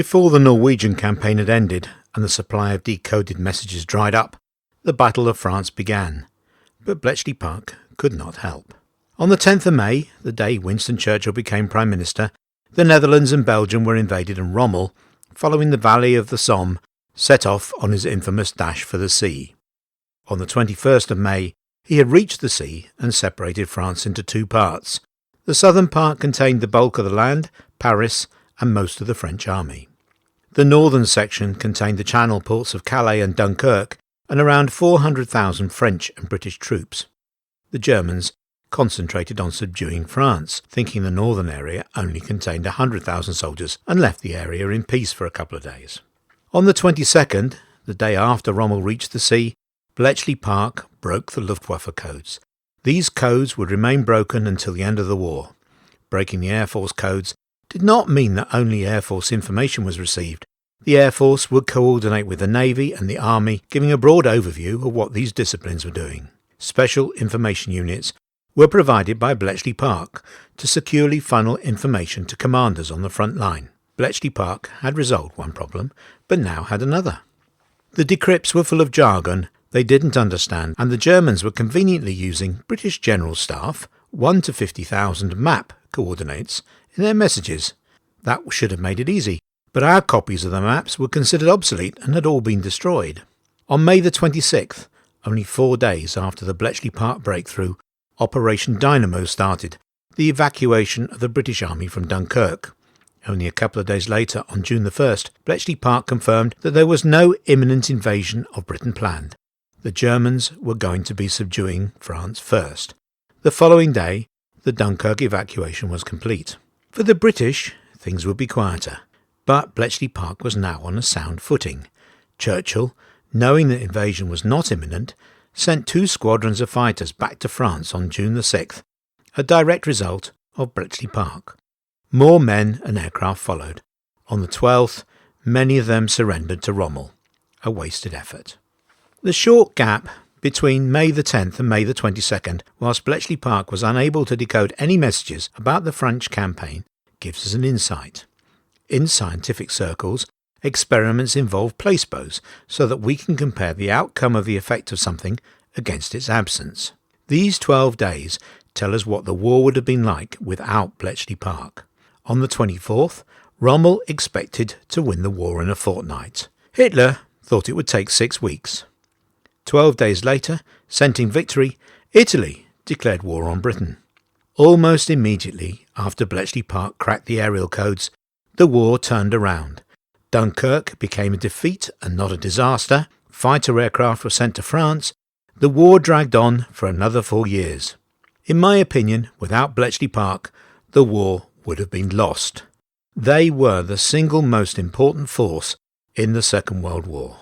Before the Norwegian campaign had ended and the supply of decoded messages dried up, the Battle of France began. But Bletchley Park could not help. On the 10th of May, the day Winston Churchill became Prime Minister, the Netherlands and Belgium were invaded, and Rommel, following the valley of the Somme, set off on his infamous dash for the sea. On the 21st of May, he had reached the sea and separated France into two parts. The southern part contained the bulk of the land, Paris, and most of the French army. The northern section contained the channel ports of Calais and Dunkirk and around 400,000 French and British troops. The Germans concentrated on subduing France, thinking the northern area only contained 100,000 soldiers, and left the area in peace for a couple of days. On the 22nd, the day after Rommel reached the sea, Bletchley Park broke the Luftwaffe codes. These codes would remain broken until the end of the war. Breaking the Air Force codes did not mean that only Air Force information was received. The Air Force would coordinate with the Navy and the Army, giving a broad overview of what these disciplines were doing. Special information units were provided by Bletchley Park to securely funnel information to commanders on the front line. Bletchley Park had resolved one problem, but now had another. The decrypts were full of jargon they didn't understand, and the Germans were conveniently using British General Staff 1 to 50,000 map coordinates in their messages. That should have made it easy, but our copies of the maps were considered obsolete and had all been destroyed. On May the 26th, only 4 days after the Bletchley Park breakthrough, Operation Dynamo started, the evacuation of the British Army from Dunkirk. Only a couple of days later, on June the 1st, Bletchley Park confirmed that there was no imminent invasion of Britain planned. The Germans were going to be subduing France first. The following day, the Dunkirk evacuation was complete. For the British, things would be quieter. But Bletchley Park was now on a sound footing. Churchill, knowing that invasion was not imminent, sent 2 squadrons of fighters back to France on June the 6th, a direct result of Bletchley Park. More men and aircraft followed. On the 12th, many of them surrendered to Rommel, a wasted effort. The short gap between May the 10th and May the 22nd, whilst Bletchley Park was unable to decode any messages about the French campaign, gives us an insight. In scientific circles, experiments involve placebos so that we can compare the outcome of the effect of something against its absence. These 12 days tell us what the war would have been like without Bletchley Park. On the 24th, Rommel expected to win the war in a fortnight. Hitler thought it would take 6 weeks. 12 days later, scenting victory, Italy declared war on Britain. Almost immediately after Bletchley Park cracked the aerial codes, the war turned around. Dunkirk became a defeat and not a disaster. Fighter aircraft were sent to France. The war dragged on for another 4 years. In my opinion, without Bletchley Park, the war would have been lost. They were the single most important force in the Second World War.